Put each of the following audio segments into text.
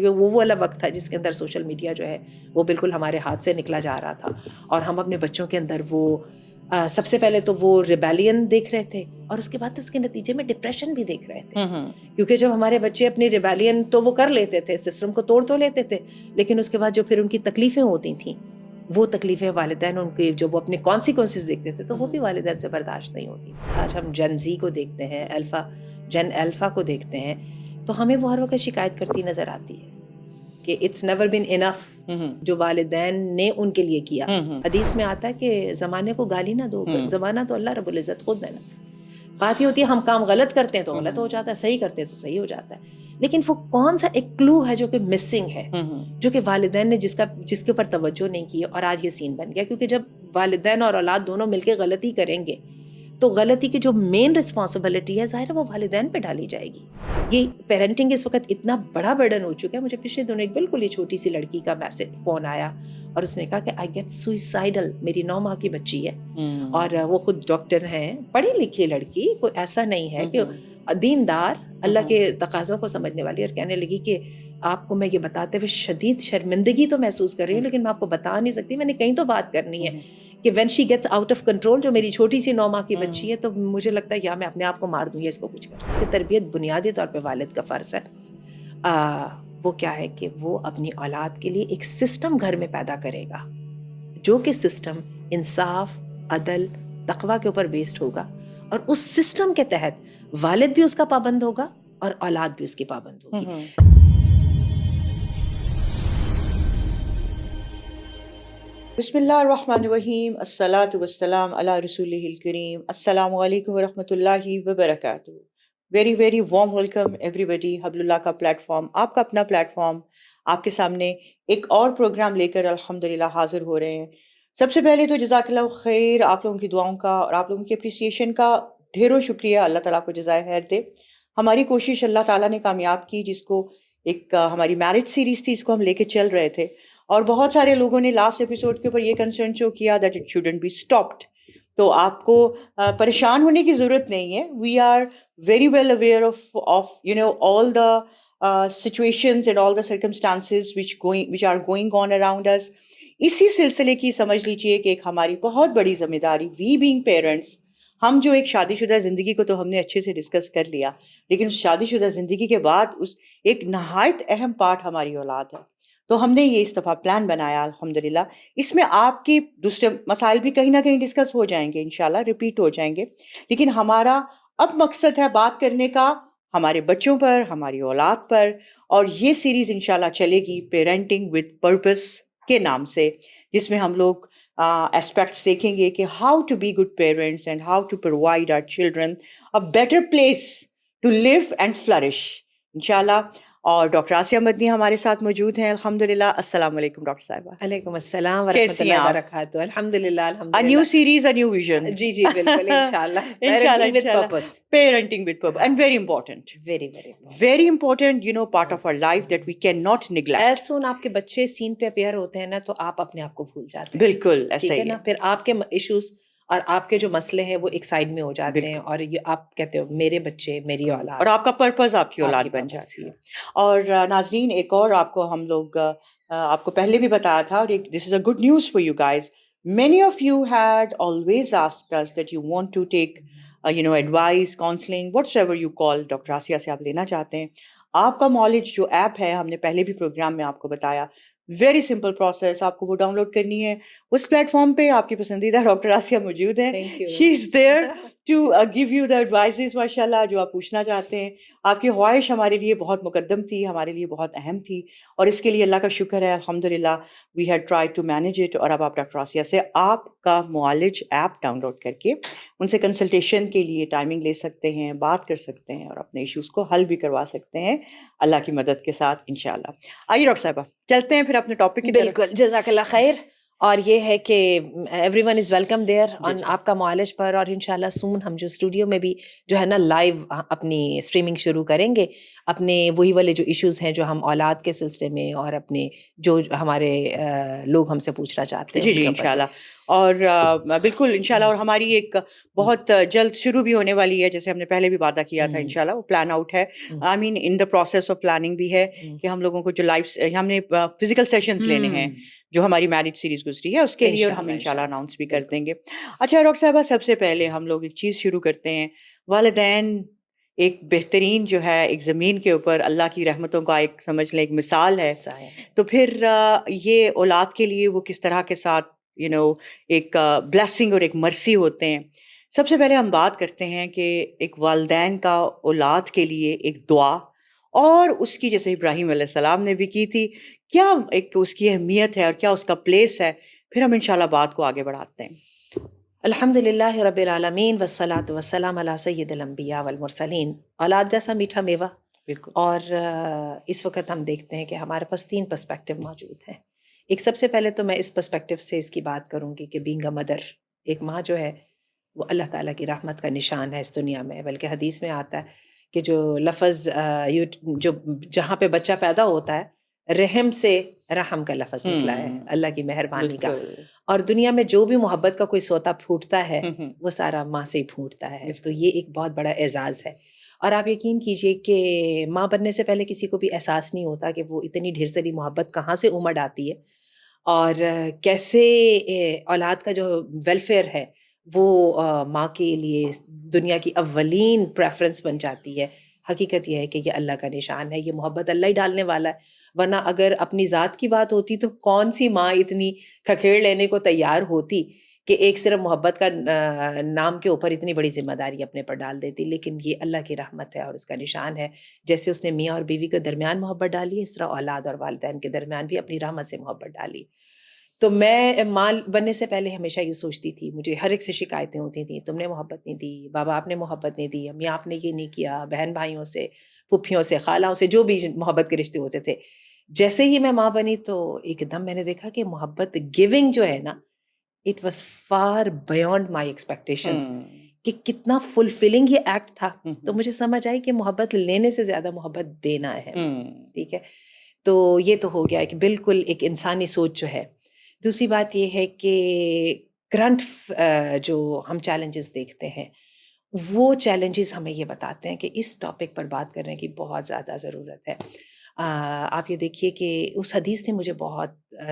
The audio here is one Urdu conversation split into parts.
کیونکہ وہ والا وقت تھا جس کے اندر سوشل میڈیا جو ہے وہ بالکل ہمارے ہاتھ سے نکلا جا رہا تھا، اور ہم اپنے بچوں کے اندر وہ سب سے پہلے تو وہ ریبیلین دیکھ رہے تھے، اور اس کے بعد اس کے نتیجے میں ڈپریشن بھی دیکھ رہے تھے، کیونکہ جب ہمارے بچے اپنی ریبیلین تو وہ کر لیتے تھے، سسٹم کو توڑ تو لیتے تھے، لیکن اس کے بعد جو پھر ان کی تکلیفیں ہوتی تھیں وہ تکلیفیں والدین ان کی جو وہ اپنے کانسیکوینسز دیکھتے تھے تو وہ بھی والدین سے برداشت نہیں ہوتی۔ آج ہم جن زی کو دیکھتے ہیں، جن الفا کو دیکھتے ہیں، تو ہمیں وہ ہر وقت شکایت کرتی نظر آتی ہے کہ اٹس نیور بین انف جو والدین نے ان کے لیے کیا۔ حدیث میں آتا ہے کہ زمانے کو گالی نہ دو، زمانہ تو اللہ رب العزت خود ہے نا۔ بات یہ ہوتی ہے ہم کام غلط کرتے ہیں تو غلط ہو جاتا ہے، صحیح کرتے ہیں تو صحیح ہو جاتا ہے، لیکن وہ کون سا ایک کلو ہے جو کہ مسنگ ہے، جو کہ والدین نے جس کے اوپر توجہ نہیں کی، اور آج یہ سین بن گیا۔ کیونکہ جب والدین اور اولاد دونوں مل کے غلطی کریں گے تو غلطی کی جو مین رسپانسبلٹی ہے ظاہر ہے وہ والدین پہ ڈالی جائے گی۔ یہ پیرنٹنگ اس وقت اتنا بڑا برڈن ہو چکا ہے۔ مجھے پچھلے دنوں ایک بالکل ہی چھوٹی سی لڑکی کا میسج فون آیا اور اس نے کہا کہ آئی گیٹ سوئسائڈل، میری 9 ماہ کی بچی ہے اور وہ خود ڈاکٹر ہیں، پڑھی لکھی لڑکی، کوئی ایسا نہیں ہے کہ دیندار، اللہ کے تقاضوں کو سمجھنے والی، اور کہنے لگی کہ آپ کو میں یہ بتاتے ہوئے شدید شرمندگی تو محسوس کر رہی ہوں، لیکن میں آپ کو بتا نہیں سکتی، میں نے کہیں تو بات کرنی ہے کہ when she gets out of control, جو میری چھوٹی سی 9 ماہ کی بچی ہے، تو مجھے لگتا ہے یا میں اپنے آپ کو مار دوں یا اس کو کچھ کر۔ تربیت بنیادی طور پہ والد کا فرض ہے۔ وہ کیا ہے کہ وہ اپنی اولاد کے لیے ایک سسٹم گھر میں پیدا کرے گا، جو کہ سسٹم انصاف، عدل، تقوی کے اوپر بیسڈ ہوگا، اور اس سسٹم کے تحت والد بھی اس کا پابند ہوگا اور اولاد بھی اس کی پابند ہوگی۔ بسم اللہ الرحمن الرحیم، الصلاۃ والسلام علی رسولہ الکریم، السلام علیکم ورحمۃ اللہ وبرکاتہ۔ Very very warm welcome everybody. حبل اللہ کا پلیٹ فارم، آپ کا اپنا پلیٹ فارم، آپ کے سامنے ایک اور پروگرام لے کر الحمدللہ حاضر ہو رہے ہیں۔ سب سے پہلے تو جزاک اللہ خیر، آپ لوگوں کی دعاؤں کا اور آپ لوگوں کی اپریسیشن کا ڈھیروں شکریہ۔ اللہ تعالیٰ کو جزائے خیر دے۔ ہماری کوشش اللہ تعالیٰ نے کامیاب کی، جس کو ایک ہماری میرج سیریز تھی، اس کو ہم لے کے چل رہے تھے، اور بہت سارے لوگوں نے لاسٹ ایپیسوڈ کے اوپر یہ کنسرن شو کیا that it shouldn't be stopped. تو آپ کو پریشان ہونے کی ضرورت نہیں ہے۔ We are very well aware of all the situations and all the circumstances which are going on around us۔ اسی سلسلے کی سمجھ لیجیے کہ ایک ہماری بہت بڑی ذمہ داری، وی بینگ پیرنٹس، ہم جو ایک شادی شدہ زندگی کو تو ہم نے اچھے سے ڈسکس کر لیا، لیکن اس شادی شدہ زندگی کے بعد اس ایک نہایت اہم پارٹ ہماری اولاد ہے۔ تو ہم نے یہ اس دفعہ پلان بنایا الحمدللہ۔ اس میں آپ کی دوسرے مسائل بھی کہیں نہ کہیں ڈسکس ہو جائیں گے، انشاءاللہ ریپیٹ ہو جائیں گے، لیکن ہمارا اب مقصد ہے بات کرنے کا ہمارے بچوں پر، ہماری اولاد پر، اور یہ سیریز انشاءاللہ چلے گی پیرنٹنگ وتھ پرپس کے نام سے، جس میں ہم لوگ اسپیکٹس دیکھیں گے کہ how to be good parents and how to provide our children a better place to live and flourish انشاءاللہ۔ اور ڈاکٹر آسیہ مدنی ہمارے ساتھ موجود ہیں الحمدللہ۔ السلام علیکم ڈاکٹر صاحبہ۔ وعلیکم السلام ورحمۃ اللہ وبرکاتہ۔ الحمدللہ A الحمدللہ۔ new series, a new vision. جی جی بالکل، انشاءاللہ۔ Parenting with purpose. Parenting with purpose. And very important. Very very important. Very important, part of our life that we cannot neglect. As soon آپ کے بچے سین پہ اپیئر ہوتے ہیں نا تو آپ اپنے آپ کو بھول جاتے ہیں۔ بالکل ایسا ہی ہے نا، پھر آپ کے ایشوز اور آپ کے جو مسئلے ہیں وہ ایک سائڈ میں ہو جاتے ہیں، اور یہ آپ کہتے ہو میرے بچے، میری اولاد، اور آپ کا پرپز آپ کی اولاد بن جاتی ہے۔ اور ناظرین، ایک اور آپ کو ہم لوگ آپ کو پہلے بھی بتایا تھا، اور this is a good news for you guys. Many of you had always asked us that you want to take advice, counseling, whatsoever you call، doctor Asiya سے آپ لینا چاہتے ہیں۔ آپ کا معالج جو ایپ ہے، ہم نے پہلے بھی پروگرام میں آپ کو بتایا، ویری سمپل پروسیس، آپ کو وہ ڈاؤن لوڈ کرنی ہے۔ اس پلیٹ فارم پہ آپ کی پسندیدہ ڈاکٹر آسیہ موجود ہیں، she is there to give you the advices ماشاء اللہ جو آپ پوچھنا چاہتے ہیں۔ آپ کی خواہش ہمارے لیے بہت مقدم تھی، ہمارے لیے بہت اہم تھی، اور اس کے لیے اللہ کا شکر ہے الحمدللہ، we had try to manage it. اور اب آپ ڈاکٹر آسیہ سے آپ کا معالج ایپ ڈاؤن لوڈ کر کے ان سے کنسلٹیشن کے لیے ٹائمنگ لے سکتے ہیں، بات کر سکتے ہیں، اور اپنے ایشوز کو حل بھی کروا سکتے ہیں اللہ کی مدد کے ساتھ انشاءاللہ۔ آئیے ڈاکٹر صاحبہ چلتے ہیں پھر اپنے ٹاپک کی طرف۔ بالکل، جزاک اللہ خیر۔ اور یہ ہے کہ everyone is welcome there جی آن جی آپ کا معالج پر. اور انشاءاللہ سون ہم جو اسٹوڈیو میں بھی جو ہے نا لائیو اپنی اسٹریمنگ شروع کریں گے اپنے وہی والے جو ایشوز ہیں جو ہم اولاد کے سلسلے میں اور اپنے جو ہمارے لوگ ہم سے پوچھنا چاہتے ہیں جی ان جی کے اوپر بھی. انشاءاللہ. اور بالکل انشاءاللہ. اور ہماری ایک بہت جلد شروع بھی ہونے والی ہے، جیسے ہم نے پہلے بھی وعدہ کیا تھا انشاءاللہ. وہ پلان آؤٹ ہے، آئی مین ان دا پروسیس آف پلاننگ بھی ہے کہ ہم لوگوں کو جو لائف ہم نے فزیکل سیشنز لینے ہیں جو ہماری میرج سیریز گزری ہے اس کے لیے، اور ہم انشاءاللہ اناؤنس بھی کر دیں گے. اچھا رخ صاحبہ، سب سے پہلے ہم لوگ ایک چیز شروع کرتے ہیں. والدین ایک بہترین جو ہے ایک زمین کے اوپر اللہ کی رحمتوں کا ایک سمجھ لیں ایک مثال ہے. تو پھر یہ اولاد کے لیے وہ کس طرح کے ساتھ ایک بلیسنگ اور ایک مرسی ہوتے ہیں. سب سے پہلے ہم بات کرتے ہیں کہ ایک والدین کا اولاد کے لیے ایک دعا، اور اس کی جیسے ابراہیم علیہ السلام نے بھی کی تھی، کیا ایک اس کی اہمیت ہے اور کیا اس کا پلیس ہے. پھر ہم انشاءاللہ بات کو آگے بڑھاتے ہیں. الحمد للہ رب العالمین والصلاۃ والسلام علی سید الانبیاء والمرسلین. اولاد جیسا میٹھا میوہ. بالکل. اور اس وقت ہم دیکھتے ہیں کہ ہمارے پاس 3 پرسپیکٹو موجود ہیں. ایک سب سے پہلے تو میں اس پرسپیکٹو سے اس کی بات کروں گی کہ بینگ اے مدر، ایک ماں جو ہے وہ اللہ تعالیٰ کی رحمت کا نشان ہے اس دنیا میں. بلکہ حدیث میں آتا ہے کہ جو لفظ جو جہاں پہ بچہ پیدا ہوتا ہے رحم سے رحم کا لفظ نکلا ہے، اللہ کی مہربانی کا. اور دنیا میں جو بھی محبت کا کوئی سوتا پھوٹتا ہے وہ سارا ماں سے ہی پھوٹتا ہے. تو یہ ایک بہت بڑا اعزاز ہے. اور آپ یقین کیجئے کہ ماں بننے سے پہلے کسی کو بھی احساس نہیں ہوتا کہ وہ اتنی ڈھیر ساری محبت کہاں سے امڑ آتی ہے، اور کیسے اولاد کا جو ویلفیئر ہے وہ ماں کے لیے دنیا کی اولین پریفرنس بن جاتی ہے. حقیقت یہ ہے کہ یہ اللہ کا نشان ہے، یہ محبت اللہ ہی ڈالنے والا ہے. ورنہ اگر اپنی ذات کی بات ہوتی تو کون سی ماں اتنی کھکھیڑ لینے کو تیار ہوتی کہ ایک صرف محبت کا نام کے اوپر اتنی بڑی ذمہ داری اپنے پر ڈال دیتی. لیکن یہ اللہ کی رحمت ہے اور اس کا نشان ہے. جیسے اس نے میاں اور بیوی کے درمیان محبت ڈالی ہے، اس طرح اولاد اور والدین کے درمیان بھی اپنی رحمت سے محبت ڈالی. تو میں ماں بننے سے پہلے ہمیشہ یہ سوچتی تھی، مجھے ہر ایک سے شکایتیں ہوتی تھیں، تم نے محبت نہیں دی، بابا آپ نے محبت نہیں دی، امی آپ نے یہ نہیں کیا، بہن بھائیوں سے، پھپھیوں سے، خالوں سے، جو بھی محبت کے رشتے ہوتے تھے. جیسے ہی میں ماں بنی تو ایک دم میں نے دیکھا کہ محبت گیونگ جو ہے نا، it was for beyond my expectations, کہ کتنا فلفلنگ یہ ایکٹ تھا. تو مجھے سمجھ آئی کہ محبت لینے سے زیادہ محبت دینا ہے. ٹھیک ہے، تو یہ تو ہو گیا کہ بالکل ایک انسانی سوچ جو ہے. دوسری بات یہ ہے کہ کرنٹ جو ہم چیلنجز دیکھتے ہیں وہ چیلنجز ہمیں یہ بتاتے ہیں کہ اس ٹاپک پر بات کرنے کی بہت زیادہ ضرورت ہے. آپ یہ دیکھیے کہ اس حدیث نے مجھے بہت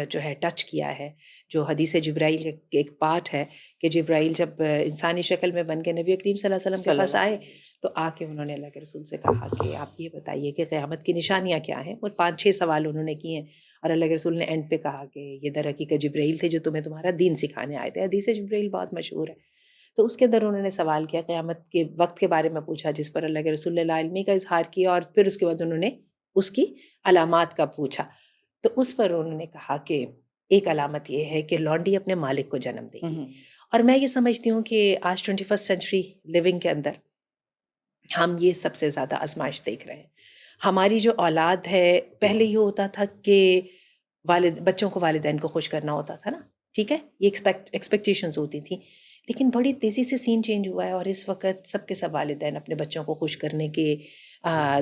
جو ہے ٹچ کیا ہے، جو حدیث جبرائیل کے ایک پارٹ ہے کہ جبرائیل جب انسانی شکل میں بن کے نبی کریم صلی اللہ علیہ وسلم کے پاس آئے تو آ کے انہوں نے اللہ کے رسول سے کہا کہ آپ یہ بتائیے کہ قیامت کی نشانیاں کیا ہیں. اور 5-6 سوال انہوں نے کیے ہیں، اور اللہ کے رسول نے اینڈ پہ کہا کہ یہ در حقیقت جبرائیل تھے جو تمہیں تمہارا دین سکھانے آئے تھے. حدیث جبرائیل بہت مشہور ہے. تو اس کے اندر انہوں نے سوال کیا، قیامت کے وقت کے بارے میں پوچھا، جس پر اللہ کے رسول نے لا علمی کا اظہار کیا، اور پھر اس کے بعد انہوں نے اس کی علامات کا پوچھا. تو اس پر انہوں نے کہا کہ ایک علامت یہ ہے کہ لونڈی اپنے مالک کو جنم دے گی. اور میں یہ سمجھتی ہوں کہ آج 21 سینچری لیونگ کے اندر ہم یہ سب سے زیادہ آزمائش دیکھ رہے ہیں. ہماری جو اولاد ہے، پہلے یہ ہوتا تھا کہ بچوں کو والدین کو خوش کرنا ہوتا تھا نا، ٹھیک ہے، یہ ایکسپیکٹیشنز ہوتی تھیں. لیکن بڑی تیزی سے سین چینج ہوا ہے، اور اس وقت سب کے سب والدین اپنے بچوں کو خوش کرنے کے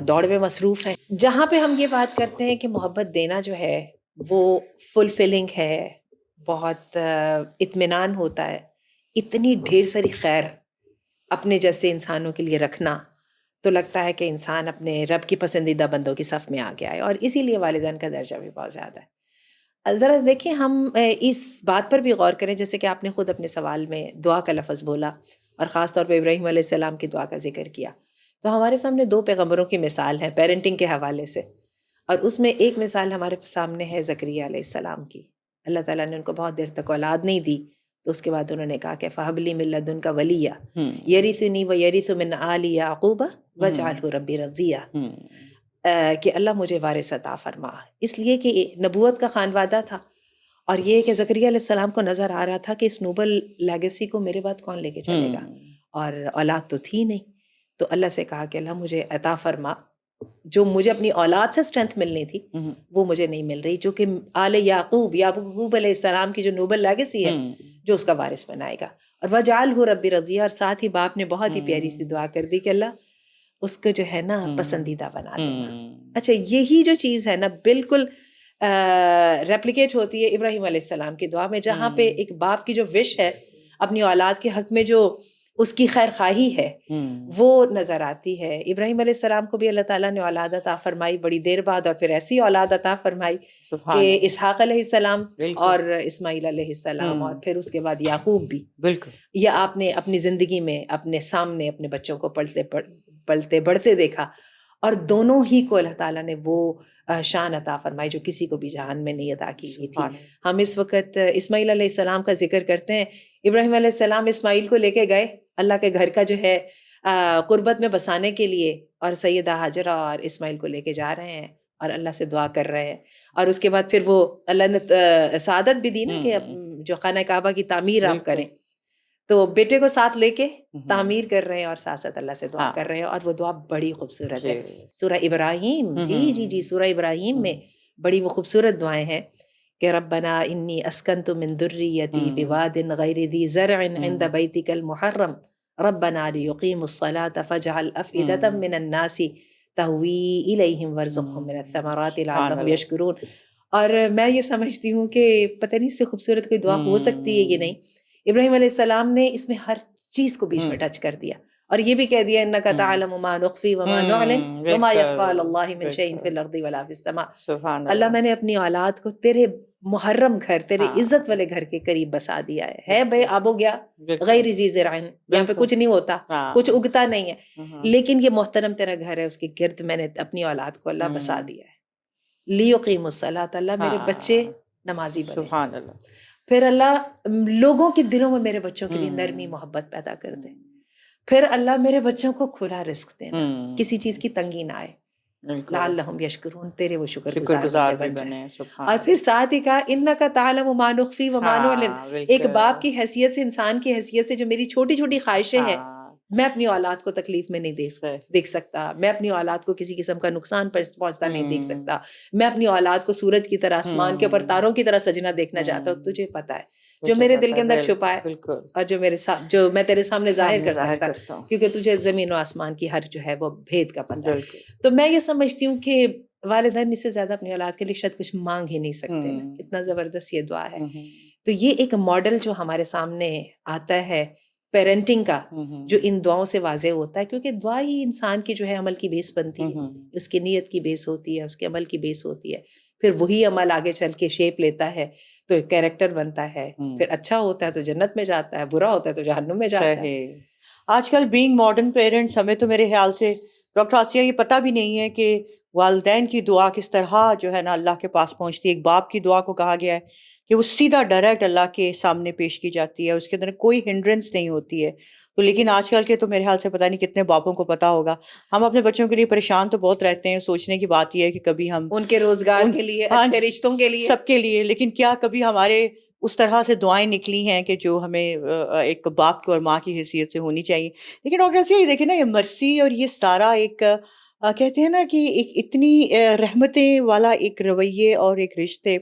دوڑ میں مصروف ہیں. جہاں پہ ہم یہ بات کرتے ہیں کہ محبت دینا جو ہے وہ فلفلنگ ہے، بہت اطمینان ہوتا ہے، اتنی ڈھیر ساری خیر اپنے جیسے انسانوں کے لیے رکھنا، تو لگتا ہے کہ انسان اپنے رب کی پسندیدہ بندوں کی صف میں آ گیا ہے. اور اسی لیے والدین کا درجہ بھی بہت زیادہ ہے. ذرا دیکھیں، ہم اس بات پر بھی غور کریں، جیسے کہ آپ نے خود اپنے سوال میں دعا کا لفظ بولا اور خاص طور پہ ابراہیم علیہ السلام کی دعا کا ذکر کیا. تو ہمارے سامنے 2 پیغمبروں کی مثال ہے پیرنٹنگ کے حوالے سے، اور اس میں ایک مثال ہمارے سامنے ہے زکریا علیہ السلام کی. اللہ تعالیٰ نے ان کو بہت دیر تک اولاد نہیں دی، تو اس کے بعد انہوں نے کہا کہ فَهَبْ لِي مِن لَّدُنْكَ وَلِيًّا يَرِثُنِي وَيَرِثُ مِنْ آلِ يَعْقُوبَ وَاجْعَلْهُ رَبِّ رَضِيًّا، کہ اللہ مجھے وارث عطا فرما. اس لیے کہ نبوت کا خانوادہ تھا، اور یہ کہ زکریا علیہ السلام کو نظر آ رہا تھا کہ اس نوبل لیگیسی کو میرے بعد کون لے کے چلے گا، اور اولاد تو تھی نہیں. تو اللہ سے کہا کہ اللہ مجھے عطا فرما جو مجھے اپنی اولاد سے اسٹرینتھ ملنی تھی وہ مجھے نہیں مل رہی، جو کہ آل یعقوب علیہ السلام کی جو نوبل لیگیسی ہے جو اس کا وارث بنائے گا. اور وجعلہ ربی رضیہ، اور ساتھ ہی باپ نے بہت ہی پیاری سی دعا کر دی کہ اللہ اس کو جو ہے نا پسندیدہ بنا دینا. اچھا یہی جو چیز ہے نا بالکل ریپلیکیٹ ہوتی ہے ابراہیم علیہ السلام کی دعا میں، جہاں پہ ایک باپ کی جو وش ہے اپنی اولاد کے حق میں، جو اس کی خیر خواہی ہے وہ نظر آتی ہے. ابراہیم علیہ السلام کو بھی اللہ تعالیٰ نے اولاد عطا فرمائی بڑی دیر بعد، اور پھر ایسی اولاد عطا فرمائی کہ اسحاق علیہ السلام اور اسماعیل علیہ السلام، اور پھر اس کے بعد یعقوب بھی. بالکل یہ آپ نے اپنی زندگی میں اپنے سامنے اپنے بچوں کو پلتے بڑھتے دیکھا، اور دونوں ہی کو اللہ تعالیٰ نے وہ شان عطا فرمائی جو کسی کو بھی جہان میں نہیں عطا کی گئی تھی. ہم اس وقت اسماعیل علیہ السلام کا ذکر کرتے ہیں. ابراہیم علیہ السلام اسماعیل کو لے کے گئے اللہ کے گھر کا جو ہے قربت میں بسانے کے لیے، اور سیدہ ہاجرہ اور اسماعیل کو لے کے جا رہے ہیں اور اللہ سے دعا کر رہے ہیں. اور اس کے بعد پھر وہ اللہ نے سعادت بھی دی نا کہ جو خانہ کعبہ کی تعمیر آپ کریں، تو بیٹے کو ساتھ لے کے تعمیر کر رہے ہیں اور ساتھ ساتھ اللہ سے دعا کر رہے ہیں. اور وہ دعا بڑی خوبصورت ہے. سورہ ابراہیم، جی سورہ ابراہیم میں بڑی وہ خوبصورت دعائیں ہیں کہ ربنا انی اسکنت من ذریتی بواد غیر ذی زرع عند بیتک المحرم ربنا لیقیموا الصلاة فاجعل افئدة من الناس تہوی الیہم وارزقہم من الثمرات لعلہم یشکرون. اور میں یہ سمجھتی ہوں کہ پتہ نہیں اس سے خوبصورت کوئی دعا ہو سکتی ہے کہ نہیں. ابراہیم علیہ السلام نے اس میں ہر چیز کو بیچ میں ٹچ کر دیا، اور یہ بھی کہہ دیا انک تعلم ما نخفی وما نعلن وما یخفی علی اللہ من شیء فی الارض ولا فی السماء. اللہ میں نے اپنی اولاد کو تیرے محرم گھر، تیرے عزت والے گھر کے قریب بسا دیا ہے بھائی آب و گیا غیر ذی زرع، یہاں پہ کچھ نہیں ہوتا، کچھ اگتا نہیں ہے، لیکن یہ محترم تیرا گھر ہے، اس کے گرد میں نے اپنی اولاد کو اللہ بسا دیا ہے. لیقیموا الصلاۃ، اللہ میرے بچے نمازی بنے. سبحان اللہ. پھر اللہ لوگوں کے دلوں میں میرے بچوں کے لیے نرمی محبت پیدا کر دے. پھر اللہ میرے بچوں کو کھلا رزق دینا، کسی چیز کی تنگی نہ آئے. لعلہم یشکرون، تیرے وہ شکر گزار بن جائیں. اور پھر ساتھ ہی کہا انک تعلم ما نخفی وما نعلن. ایک باپ کی حیثیت سے، انسان کی حیثیت سے، جو میری چھوٹی چھوٹی خواہشیں ہیں میں اپنی اولاد کو تکلیف میں نہیں دیکھ سکتا، میں اپنی اولاد کو کسی قسم کا نقصان پہنچتا نہیں دیکھ سکتا، میں اپنی اولاد کو سورج کی طرح، آسمان کے اوپر تاروں کی طرح سجنا دیکھنا چاہتا ہوں. تجھے پتا ہے جو میرے دل کے اندر چھپا ہے اور جو میں تیرے سامنے ظاہر کر سکتا ہوں، کیونکہ تجھے زمین و آسمان کی ہر جو ہے وہ بھید کا پتہ ہے. تو میں یہ سمجھتی ہوں کہ والدین اس سے زیادہ اپنی اولاد کے لیے شاید کچھ مانگ ہی نہیں سکتے. اتنا زبردست یہ دعا ہے. تو یہ ایک ماڈل جو ہمارے سامنے آتا ہے پیرنٹنگ کا، جو ان دعاؤں سے واضح ہوتا ہے، کیونکہ دعا ہی انسان کی جو ہے عمل کی بیس بنتی ہے، اس کی نیت کی بیس ہوتی ہے، اس کے عمل کی بیس ہوتی ہے. پھر وہی عمل آگے چل کے شیپ لیتا ہے تو ایک کیریکٹر بنتا ہے، پھر اچھا ہوتا ہے تو جنت میں جاتا ہے، برا ہوتا ہے تو جہنم میں جاتا ہے. آج کل بینگ ماڈرن پیرنٹس، ہمیں تو میرے خیال سے ڈاکٹر آسیہ یہ پتہ بھی نہیں ہے کہ والدین کی دعا کس طرح جو ہے نا اللہ کے پاس پہنچتی ہے. ایک باپ کی دعا کو کہا گیا ہے کہ وہ سیدھا ڈائریکٹ اللہ کے سامنے پیش کی جاتی ہے، اس کے اندر کوئی ہنڈرنس نہیں ہوتی ہے. تو لیکن آج کل کے تو میرے خیال سے پتہ نہیں کتنے باپوں کو پتہ ہوگا. ہم اپنے بچوں کے لیے پریشان تو بہت رہتے ہیں، سوچنے کی بات یہ ہے کہ کبھی ہم ان کے روزگار کے لیے، اچھے رشتوں کے لیے، سب کے لیے، لیکن کیا کبھی ہمارے اس طرح سے دعائیں نکلی ہیں کہ جو ہمیں ایک باپ کو اور ماں کی حیثیت سے ہونی چاہیے. لیکن ڈاکٹر سے یہ دیکھیں نا، یہ مرسی اور یہ سارا ایک کہتے ہیں نا کہ ایک اتنی رحمتیں والا ایک رویے اور ایک رشتے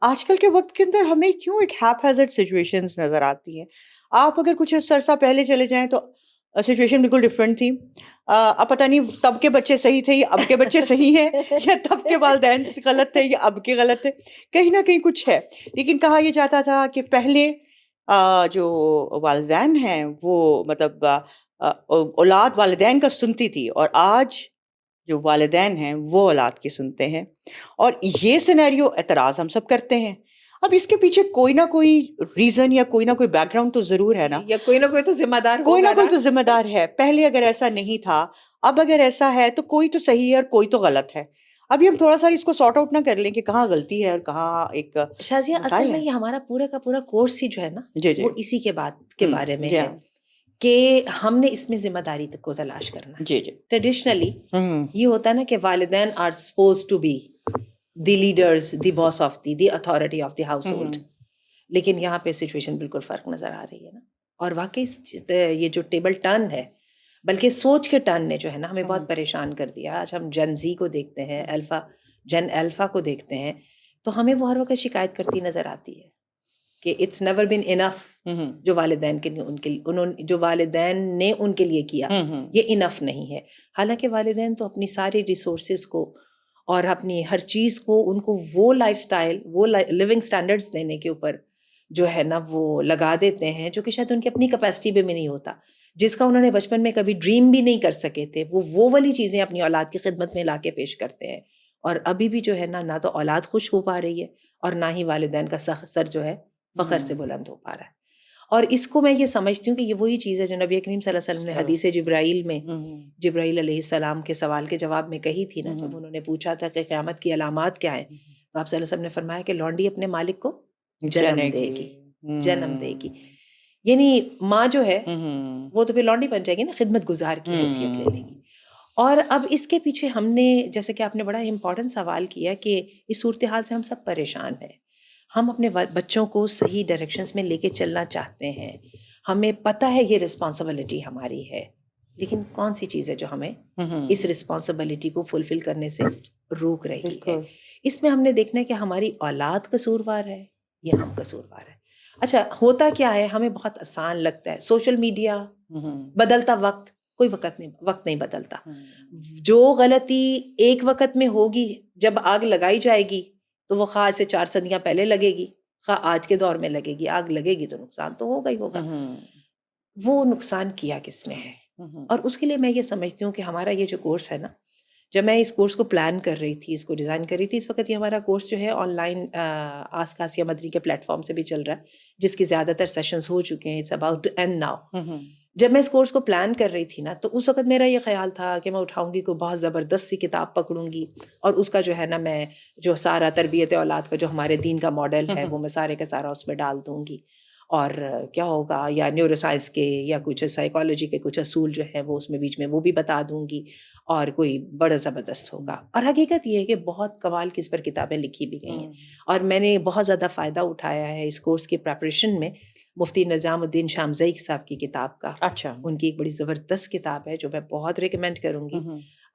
آج کل کے وقت کے اندر ہمیں کیوں ایک ہیپ ہیزرڈ سچویشنز نظر آتی ہیں. آپ اگر کچھ عرصہ پہلے چلے جائیں تو سچویشن بالکل ڈفرینٹ تھی. اب پتہ نہیں تب کے بچے صحیح تھے یا اب کے بچے صحیح ہیں، یا تب کے والدین غلط تھے یا اب کے غلط تھے، کہیں نہ کہیں کچھ ہے. لیکن کہا یہ جاتا تھا کہ پہلے جو والدین ہیں وہ مطلب اولاد والدین کا سنتی تھی، اور آج جو والدین ہیں وہ اولاد کی سنتے ہیں. اور یہ سینیریو اعتراض ہم سب کرتے ہیں. اب اس کے پیچھے کوئی نہ کوئی ریزن یا کوئی نہ کوئی بیک گراؤنڈ تو ضرور ہے نا، یا کوئی نہ کوئی تو ذمہ دار ہوگا، کوئی نہ کوئی تو ذمہ دار ہے. پہلے اگر ایسا نہیں تھا، اب اگر ایسا ہے تو کوئی تو صحیح ہے اور کوئی تو غلط ہے. ابھی ہم تھوڑا سا اس کو سارٹ آؤٹ نہ کر لیں کہ کہاں غلطی ہے اور کہاں ایک شازیہ. اصل میں یہ ہمارا پورا کا پورا کورس ہی جو ہے نا وہ اسی کے بارے میں ہے کہ ہم نے اس میں ذمہ داری کو تلاش کرنا. ٹریڈیشنلی یہ ہوتا ہے نا کہ والدین are suppose to be the leaders, the boss of the authority of the household. لیکن یہاں پہ سچویشن بالکل فرق نظر آ رہی ہے نا. اور واقعی یہ جو ٹیبل ٹرن ہے بلکہ سوچ کے ٹرن نے جو ہے نا ہمیں بہت پریشان کر دیا. آج ہم جن زی کو دیکھتے ہیں, جن الفا کو دیکھتے ہیں, تو ہمیں وہ ہر وقت شکایت کرتی نظر آتی ہے کہ اٹس نیور بین انف. جو والدین کے جو والدین نے ان کے لیے کیا یہ انف نہیں ہے. حالانکہ والدین تو اپنی ساری ریسورسز کو اور اپنی ہر چیز کو ان کو وہ لائف سٹائل, وہ لیونگ سٹینڈرڈز دینے کے اوپر جو ہے نا وہ لگا دیتے ہیں جو کہ شاید ان کی اپنی کیپیسٹی بھی نہیں ہوتا, جس کا انہوں نے بچپن میں کبھی ڈریم بھی نہیں کر سکے تھے. وہ والی چیزیں اپنی اولاد کی خدمت میں لا کے پیش کرتے ہیں, اور ابھی بھی جو ہے نہ تو اولاد خوش ہو پا رہی ہے اور نہ ہی والدین کا سر جو ہے فخر سے بلند ہو پا رہا ہے. اور اس کو میں یہ سمجھتی ہوں کہ یہ وہی چیز ہے جو نبی کریم صلی اللہ علیہ وسلم نے حدیث جبرائیل میں جبرائیل علیہ السلام کے سوال کے جواب میں کہی تھی نا, جب انہوں نے پوچھا تھا کہ قیامت کی علامات کیا ہیں, تو آپ صلی اللہ علیہ وسلم نے فرمایا کہ لونڈی اپنے مالک کو جنم دے گی, جنم دے گی. یعنی ماں جو ہے وہ تو پھر لونڈی بن جائے گی نا, خدمت گزار کی حیثیت لے لے گی. اور اب اس کے پیچھے ہم نے, جیسے کہ آپ نے بڑا امپورٹنٹ سوال کیا کہ اس صورتحال سے ہم سب پریشان ہیں. ہم اپنے بچوں کو صحیح ڈائریکشنز میں لے کے چلنا چاہتے ہیں, ہمیں پتہ ہے یہ رسپانسبلٹی ہماری ہے, لیکن کون سی چیز ہے جو ہمیں اس رسپانسبلٹی کو فلفل کرنے سے روک رہی ہے. اس میں ہم نے دیکھنا ہے کہ ہماری اولاد قصوروار ہے یا ہم قصوروار ہیں. اچھا ہوتا کیا ہے, ہمیں بہت آسان لگتا ہے, سوشل میڈیا, بدلتا وقت, کوئی وقت نہیں بدلتا. جو غلطی ایک وقت میں ہوگی, جب آگ لگائی جائے گی تو وہ خواہ سے 4 صدیاں پہلے لگے گی, خواہ آج کے دور میں لگے گی, آگ لگے گی تو نقصان تو ہوگا ہی ہوگا. وہ نقصان کیا کس نے ہے؟ اور اس کے لیے میں یہ سمجھتی ہوں کہ ہمارا یہ جو کورس ہے نا, جب میں اس کورس کو پلان کر رہی تھی, اس کو ڈیزائن کر رہی تھی, اس وقت یہ ہمارا کورس جو ہے آن لائن آسکاسیا مدنی کے پلیٹ فارم سے بھی چل رہا ہے, جس کی زیادہ تر سیشنز ہو چکے ہیں. It's about to end now. جب میں اس کورس کو پلان کر رہی تھی نا, تو اس وقت میرا یہ خیال تھا کہ میں اٹھاؤں گی کوئی بہت زبردست سی کتاب پکڑوں گی, اور اس کا جو ہے نا میں جو سارا تربیت اولاد کا جو ہمارے دین کا ماڈل ہے وہ میں سارے کا سارا اس میں ڈال دوں گی, اور کیا ہوگا, یا نیورو سائنس کے یا کچھ سائیکالوجی کے کچھ اصول جو ہیں وہ اس میں بیچ میں وہ بھی بتا دوں گی, اور کوئی بڑا زبردست ہوگا. اور حقیقت یہ ہے کہ بہت کمال کی اس پر کتابیں لکھی بھی گئی ہیں, اور میں نے بہت زیادہ فائدہ اٹھایا ہے اس کورس کی پریپریشن میں. مفتی نظام الدین شامزئی صاحب کی کتاب کا, اچھا, ان کی ایک بڑی زبردست کتاب ہے جو میں بہت ریکمینڈ کروں گی.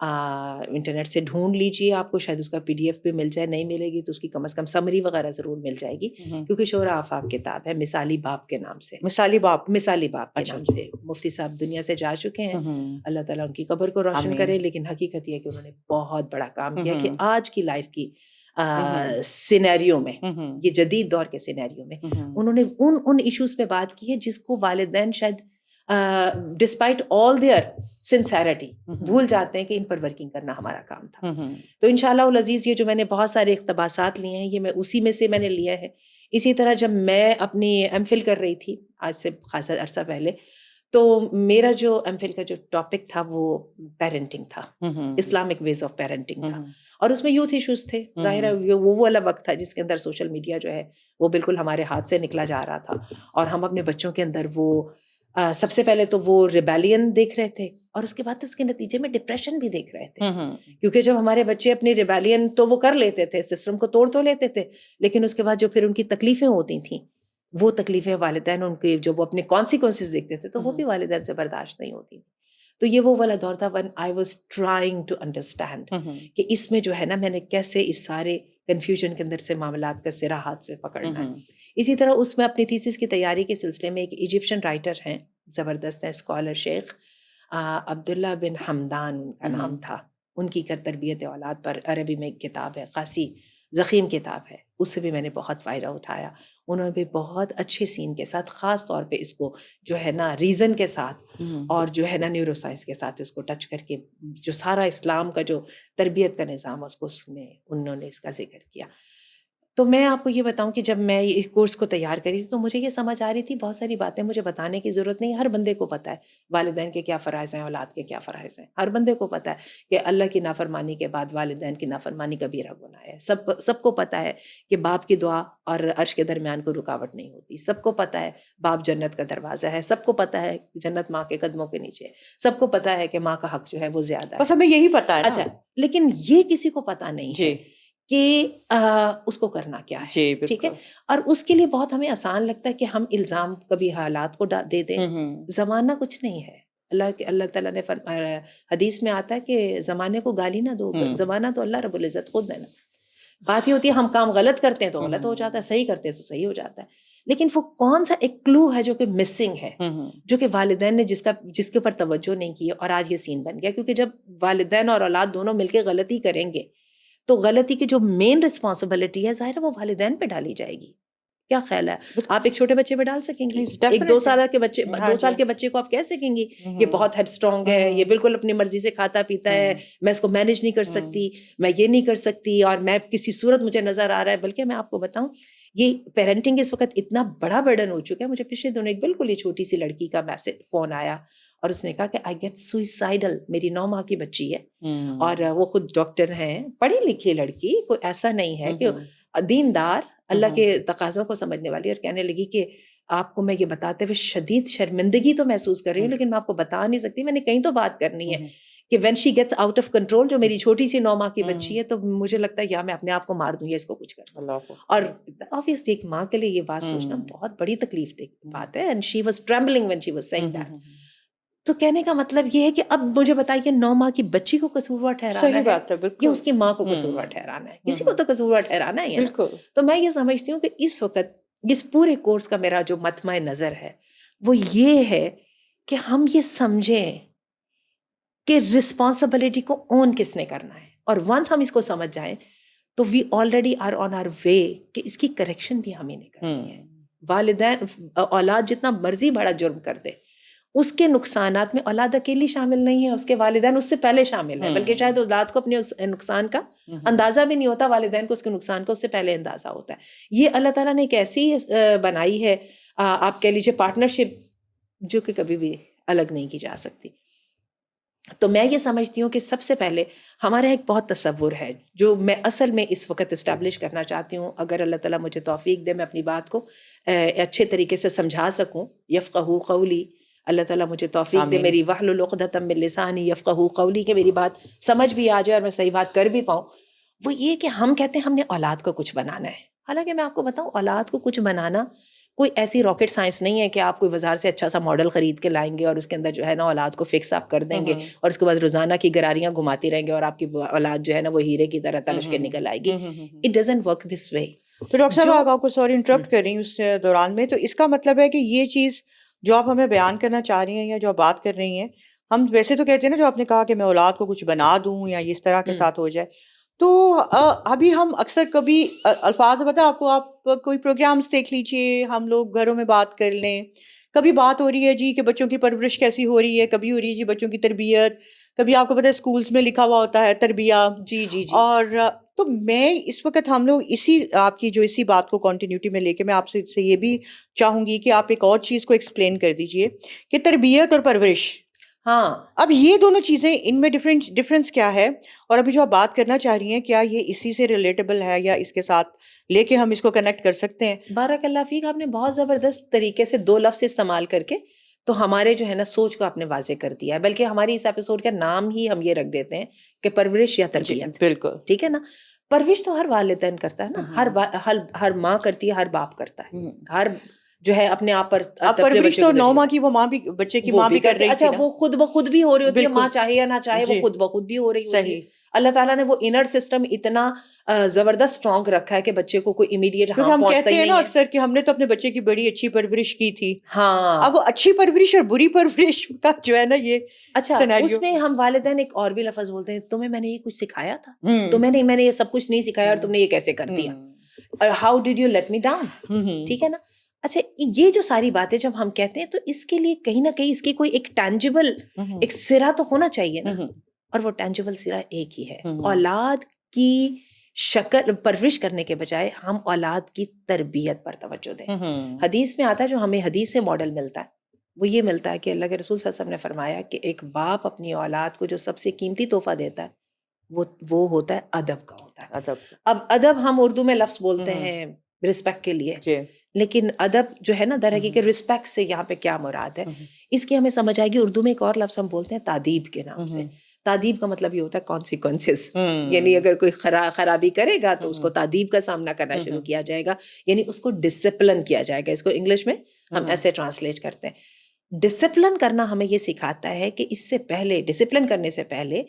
انٹرنیٹ سے ڈھونڈ لیجیے, آپ کو شاید اس کا PDF بھی مل جائے, نہیں ملے گی تو اس کی کم از کم سمری وغیرہ ضرور مل جائے گی, کیونکہ شورا آفاق کتاب ہے, مثالی باپ کے نام سے. مثالی باپ کے نام سے مفتی صاحب دنیا سے جا چکے ہیں, اللہ تعالیٰ ان کی قبر کو روشن کرے. لیکن حقیقت یہ ہے کہ انہوں نے بہت بڑا کام کیا کہ آج کی لائف کی سینیریو میں, یہ جدید دور کے سینیریو میں انہوں نے ان ایشوز پہ بات کی ہے جس کو والدین شاید ڈسپائٹ آل دیئر سنسیرٹی بھول جاتے ہیں کہ ان پر ورکنگ کرنا ہمارا کام تھا. تو انشاءاللہ العزیز یہ جو میں نے بہت سارے اقتباسات لیے ہیں, یہ میں اسی میں سے میں نے لیا ہے. اسی طرح جب میں اپنی M.Phil کر رہی تھی آج سے خاصا عرصہ پہلے, تو میرا جو M.Phil کا جو ٹاپک تھا وہ پیرنٹنگ تھا, اسلامک ویز آف پیرنٹنگ تھا, اور اس میں یوتھ ایشوز تھے. ظاہر ہے وہ والا وقت تھا جس کے اندر سوشل میڈیا جو ہے وہ بالکل ہمارے ہاتھ سے نکلا جا رہا تھا, اور ہم اپنے بچوں کے اندر وہ سب سے پہلے تو وہ ریبیلین دیکھ رہے تھے, اور اس کے بعد اس کے نتیجے میں ڈپریشن بھی دیکھ رہے تھے. کیونکہ جب ہمارے بچے اپنی ریبیلین تو وہ کر لیتے تھے, سسٹم کو توڑ تو لیتے تھے, لیکن اس کے بعد جو پھر ان کی تکلیفیں ہوتی تھیں, وہ تکلیفیں والدین ان کے جو وہ اپنے کانسیکوینسز دیکھتے تھے تو وہ بھی والدین سے برداشت نہیں ہوتی. تو یہ وہ والا دور تھا when I was trying to understand کہ اس میں جو ہے نا میں نے کیسے اس سارے کنفیوژن کے اندر سے معاملات کا سرا ہاتھ سے پکڑنا ہے. اسی طرح اس میں اپنی تھیسس کی تیاری کے سلسلے میں ایک ایجپشین رائٹر ہیں, زبردست ہیں, اسکالر, شیخ عبداللہ بن حمدان ان کا نام تھا. ان کی تربیت اولاد پر عربی میں ایک کتاب ہے, خاصی ضخیم کتاب ہے, اس سے بھی میں نے بہت فائدہ اٹھایا. انہوں نے بھی بہت اچھے سین کے ساتھ, خاص طور پہ اس کو جو ہے نا ریزن کے ساتھ اور جو ہے نا نیورو سائنس کے ساتھ اس کو ٹچ کر کے جو سارا اسلام کا جو تربیت کا نظام اس کو اس میں انہوں نے اس کا ذکر کیا. تو میں آپ کو یہ بتاؤں کہ جب میں اس کورس کو تیار کری تھی تو مجھے یہ سمجھ آ رہی تھی بہت ساری باتیں مجھے بتانے کی ضرورت نہیں, ہر بندے کو پتہ ہے والدین کے کیا فرائض ہیں, اولاد کے کیا فرائض ہیں, ہر بندے کو پتہ ہے کہ اللہ کی نافرمانی کے بعد والدین کی نافرمانی کبیرہ گناہ ہے. سب کو پتہ ہے کہ باپ کی دعا اور عرش کے درمیان کوئی رکاوٹ نہیں ہوتی. سب کو پتہ ہے باپ جنت کا دروازہ ہے. سب کو پتہ ہے جنت ماں کے قدموں کے نیچے ہے. سب کو پتہ ہے کہ ماں کا حق جو ہے وہ زیادہ ہے. بس ہمیں یہی پتہ ہے. اچھا, لیکن یہ کسی کو پتہ نہیں ہے کہ اس کو کرنا کیا ہے. ٹھیک ہے, اور اس کے لیے بہت ہمیں آسان لگتا ہے کہ ہم الزام کبھی حالات کو دے دیں. زمانہ کچھ نہیں ہے, اللہ تعالیٰ نے حدیث میں آتا ہے کہ زمانے کو گالی نہ دو، زمانہ تو اللہ رب العزت خود ہے نا. بات یہ ہوتی ہے ہم کام غلط کرتے ہیں تو غلط ہو جاتا ہے، صحیح کرتے ہیں تو صحیح ہو جاتا ہے. لیکن وہ کون سا ایک کلو ہے جو کہ مسنگ ہے، جو کہ والدین نے جس کے اوپر توجہ نہیں کی، اور آج یہ سین بن گیا. کیونکہ جب والدین اور اولاد دونوں مل کے غلطی کریں گے تو غلطی کی جو مین رسپانسبلٹی ہے ظاہر ہے وہ والدین پہ ڈالی جائے گی. کیا خیال ہے؟ آپ ایک چھوٹے بچے پہ ڈال سکیں گی؟ ایک 2 سال کے بچے 2 سال کے بچے کو آپ کہہ سکیں گی یہ بہت ہیڈ اسٹرانگ ہے، یہ بالکل اپنی مرضی سے کھاتا پیتا ہے، میں اس کو مینیج نہیں کر سکتی، میں یہ نہیں کر سکتی، اور میں کسی صورت مجھے نظر آ رہا ہے. بلکہ میں آپ کو بتاؤں یہ پیرنٹنگ اس وقت اتنا بڑا برڈن ہو چکا ہے. مجھے پچھلے دنوں ایک بالکل ہی چھوٹی سی لڑکی کا میسج فون آیا اور اس نے کہا کہ آئی گیٹ سوئسائڈل. میری 9 ماہ کی بچی ہے اور وہ خود ڈاکٹر ہیں، پڑھی لکھی لڑکی، کوئی ایسا نہیں ہے کہ دیندار، اللہ کے تقاضوں کو سمجھنے والی. اور کہنے لگی کہ آپ کو میں یہ بتاتے ہوئے شدید شرمندگی تو محسوس کر رہی ہوں لیکن میں آپ کو بتا نہیں سکتی، میں نے کہیں تو بات کرنی ہے کہ when she gets out of control, جو میری چھوٹی سی 9 ماہ کی بچی ہے، تو مجھے لگتا ہے یا میں اپنے آپ کو مار دوں یا اس کو کچھ کر دوں. اور obviously ایک ماں کے لیے یہ بات سوچنا بہت بڑی تکلیف دہ بات ہے. And she was trembling when she was saying that. تو کہنے کا مطلب یہ ہے کہ اب مجھے بتائیے 9 ماہ کی بچی کو قصوروار ٹھہرانا ہے یا اس کی ماں کو قصوروار ٹھہرانا ہے؟ کسی کو تو قصوروار ٹھہرانا ہی ہے. تو میں یہ سمجھتی ہوں کہ اس وقت اس پورے کورس کا میرا جو مطمع نظر ہے وہ یہ ہے کہ ہم یہ سمجھیں کہ رسپانسبلٹی کو اون کس نے کرنا ہے. اور ونس ہم اس کو سمجھ جائیں تو we already are on our way کہ اس کی کریکشن بھی ہمیں نہیں کرنی ہے. والدین اولاد جتنا مرضی بڑا جرم کر دے، اس کے نقصانات میں اولاد اکیلی شامل نہیں ہے، اس کے والدین اس سے پہلے شامل ہیں. بلکہ شاید اولاد کو اپنے نقصان کا اندازہ بھی نہیں ہوتا، والدین کو اس کے نقصان کا اس سے پہلے اندازہ ہوتا ہے. یہ اللہ تعالیٰ نے ایک ایسی بنائی ہے، آپ کہہ لیجیے پارٹنرشپ، جو کہ کبھی بھی الگ نہیں کی جا سکتی. تو میں یہ سمجھتی ہوں کہ سب سے پہلے ہمارا ایک بہت تصور ہے جو میں اصل میں اس وقت اسٹیبلش کرنا چاہتی ہوں. اگر اللہ تعالیٰ مجھے توفیق دے میں اپنی بات کو اچھے طریقے سے سمجھا سکوں. یفقہوا قولی، اللہ تعالیٰ مجھے توفیق دے، میری واحلل عقدۃ من لسانی یفقہوا قولی، کہ میری بات سمجھ بھی آ جائے اور میں صحیح بات کر بھی پاؤں. وہ یہ کہ ہم کہتے ہیں ہم نے اولاد کو کچھ بنانا ہے. حالانکہ میں آپ کو بتاؤں اولاد کو کچھ بنانا کوئی ایسی راکٹ سائنس نہیں ہے کہ آپ کوئی بازار سے اچھا سا ماڈل خرید کے لائیں گے اور اس کے اندر جو ہے نا اولاد کو فکس آپ کر دیں گے اور اس کے بعد روزانہ کی گراریاں گھماتی رہیں گے اور آپ کی اولاد جو ہے نا وہ ہیرے کی طرح ترش کے نکل آئے گی. اٹ ڈزنٹ ورک دس وے. تو ڈاکٹر صاحب آپ کو سوری انٹرپٹ کر رہی ہوں اس دوران میں، تو اس کا مطلب ہے کہ یہ چیز جو آپ ہمیں بیان کرنا چاہ رہی ہیں یا جو آپ بات کر رہی ہیں، ہم ویسے تو کہتے ہیں نا جو آپ نے کہا کہ میں اولاد کو کچھ بنا دوں یا اس طرح کے ساتھ ہو جائے، تو ابھی ہم اکثر کبھی الفاظ بتا آپ کو، آپ کوئی پروگرامز دیکھ لیجئے، ہم لوگ گھروں میں بات کر لیں، کبھی بات ہو رہی ہے جی کہ بچوں کی پرورش کیسی ہو رہی ہے، کبھی ہو رہی ہے جی بچوں کی تربیت، کبھی آپ کو پتہ ہے اسکولز میں لکھا ہوا ہوتا ہے تربیہ. جی جی جی. اور تو میں اس وقت ہم لوگ آپ کی جو اسی بات کو کنٹینیوٹی میں لے کے میں آپ سے یہ بھی چاہوں گی کہ آپ ایک اور چیز کو ایکسپلین کر دیجئے کہ تربیت اور پرورش، ہاں اب یہ دونوں چیزیں ان میں ڈفرینس کیا ہے، اور ابھی جو آپ بات کرنا چاہ رہی ہیں کیا یہ اسی سے ریلیٹیبل ہے یا اس کے ساتھ لے کے ہم اس کو کنیکٹ کر سکتے ہیں؟ بارک اللہ فیک، آپ نے بہت زبردست طریقے سے 2 لفظ استعمال کر کے تو ہمارے جو ہے نا سوچ کو آپ نے واضح کر دیا ہے. بلکہ ہماری اس ایپیسوڈ کا نام ہی ہم یہ رکھ دیتے ہیں کہ پرورش یا تربیت. بالکل ٹھیک ہے نا. پرورش تو ہر والدین کرتا ہے نا، ہر ماں کرتی ہے، ہر باپ کرتا ہے، ہر جو ہے اپنے آپ پر. اب پرورش تو 9 ماہ کی وہ ماں بھی بچے کی ماں بھی کر رہی تھی. اچھا وہ خود بخود بھی ہو رہی ہوتی ہے، ماں چاہے یا نہ چاہے وہ خود بخود بھی ہو رہی ہوتی ہے. اللہ تعالیٰ نے وہ انر سسٹم اتنا زبردست اسٹرانگ رکھا ہے کہ بچے کو کوئی امیڈیٹ ہارم ہم پہنچتا کہتے ہی ہیں نہیں نا ہے. اکثر کہ ہم نے تو اپنے بچے کی بڑی اچھی پرورش کی تھی. ہاں اب وہ اچھی پرورش اور بری پرورش کا جو ہے نا یہ اچھا اس میں ہم والدین ایک اور بھی لفظ بولتے ہیں، تمہیں میں نے یہ کچھ سکھایا تھا، میں نے یہ سب کچھ نہیں سکھایا اور تم نے یہ کیسے کر دیا، how did you let me down. ٹھیک ہے نا. اچھا یہ جو ساری باتیں جب ہم کہتے ہیں تو اس کے لیے کہیں نہ کہیں اس کی کوئی ایک ٹینجیبل ایک سرا تو ہونا چاہیے نا. اور وہ ٹینجیبل سرا ایک ہی ہے، اولاد کی شکل پرورش کرنے کے بجائے ہم اولاد کی تربیت پر توجہ دیں. حدیث میں آتا ہے، جو ہمیں حدیث سے ماڈل ملتا ہے وہ یہ ملتا ہے کہ اللہ کے رسول صلی اللہ علیہ وسلم نے فرمایا کہ ایک باپ اپنی اولاد کو جو سب سے قیمتی تحفہ دیتا ہے وہ ہوتا ہے ادب کا ہوتا ہے. اب ادب ہم اردو میں لفظ بولتے ہیں رسپیکٹ کے لیے، لیکن ادب جو ہے نا در حقیقت رسپیکٹ سے یہاں پہ کیا مراد ہے اس کی ہمیں سمجھ آئے گی. اردو میں ایک اور لفظ ہم بولتے ہیں تادیب کے نام سے. تادیب کا مطلب یہ ہوتا ہے کانسیکوینسز، یعنی اگر کوئی خرابی کرے گا تو اس کو تادیب کا سامنا کرنا شروع کیا جائے گا، یعنی اس کو ڈسپلن کیا جائے گا. اس کو انگلش میں ہم ایسے ٹرانسلیٹ کرتے ہیں. ڈسپلن کرنا ہمیں یہ سکھاتا ہے کہ اس سے پہلے، ڈسپلن کرنے سے پہلے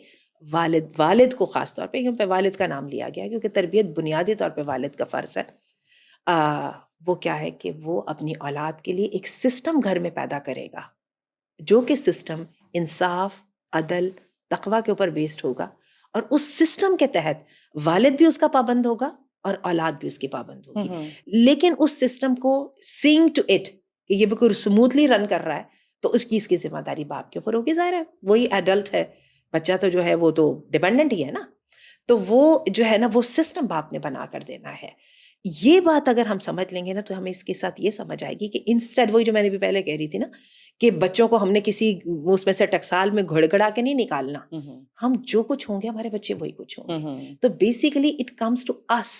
والد کو خاص طور پہ، کیونکہ والد کا نام لیا گیا کیونکہ تربیت بنیادی طور پہ والد کا فرض ہے، وہ کیا ہے کہ وہ اپنی اولاد کے لیے ایک سسٹم گھر میں پیدا کرے گا، جو کہ سسٹم انصاف، عدل، تقوی کے اوپر بیسڈ ہوگا، اور اس سسٹم کے تحت والد بھی اس کا پابند ہوگا اور اولاد بھی اس کی پابند ہوگی، لیکن اس سسٹم کو سینگ ٹو اٹ کہ یہ بالکل اسموتھلی رن کر رہا ہے، تو اس کی ذمہ داری باپ کے اوپر ہوگی، ظاہر ہے وہی ایڈلٹ ہے، بچہ تو جو ہے وہ تو ڈیپینڈنٹ ہی ہے نا، تو وہ جو ہے نا وہ سسٹم باپ نے بنا کر دینا ہے۔ یہ بات اگر ہم سمجھ لیں گے نا تو ہمیں اس کے ساتھ یہ سمجھ آئے گی کہ انسٹیڈ، وہی جو میں نے بھی پہلے کہہ رہی تھی نا کہ بچوں کو ہم نے کسی اس میں سے ٹکسال میں گھڑ گڑا کے نہیں نکالنا، ہم جو کچھ ہوں گے ہمارے بچے وہی کچھ ہوں گے، تو بیسیکلی اٹ کمز ٹو اس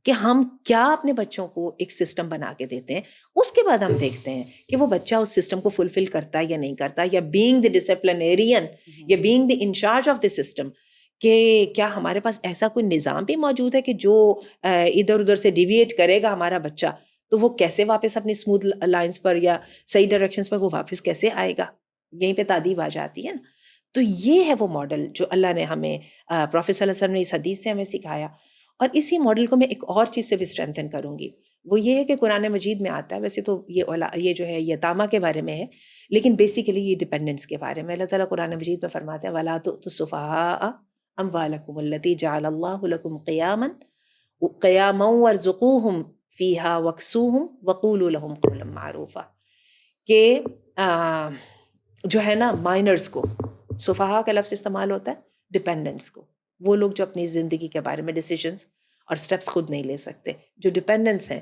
کہ ہم کیا اپنے بچوں کو ایک سسٹم بنا کے دیتے ہیں، اس کے بعد ہم دیکھتے ہیں کہ وہ بچہ اس سسٹم کو فلفل کرتا ہے یا نہیں کرتا، یا بینگ دی ڈسپلنیرین یا being the in charge of the system, کہ کیا ہمارے پاس ایسا کوئی نظام بھی موجود ہے کہ جو ادھر ادھر سے ڈیویٹ کرے گا ہمارا بچہ، تو وہ کیسے واپس اپنی اسموتھ لائنس پر یا صحیح ڈائریکشنز پر وہ واپس کیسے آئے گا، یہیں پہ تعدیب آ جاتی ہے نا۔ تو یہ ہے وہ ماڈل جو اللہ نے ہمیں، پروفیٹ صلی اللہ علیہ وسلم نے اس حدیث سے ہمیں سکھایا، اور اسی ماڈل کو میں ایک اور چیز سے بھی اسٹرینتھن کروں گی، وہ یہ ہے کہ قرآن مجید میں آتا ہے، ویسے تو یہ جو ہے یتامہ کے بارے میں ہے، لیکن بیسیکلی یہ ڈپینڈنس کے بارے میں اللہ تعالیٰ قرآن مجید میں فرماتا ہے وَلَا تُؤْتُوا السُّفَهَاءَ أَمْوَالَكُمُ الَّتِي جَعَلَ اللَّهُ لَكُمْ قِيَامًا وَارْزُقُوهُمْ فِيهَا وَاكْسُوهُمْ وَقُولُوا لَهُمْ قَوْلًا مَّعْرُوفًا، کہ جو ہے نا مائنرز کو، سفہاء کا لفظ استعمال ہوتا ہے ڈپینڈنٹس کو، وہ لوگ جو اپنی زندگی کے بارے میں ڈیسیجنز اور سٹیپس خود نہیں لے سکتے، جو ڈپینڈنٹس ہیں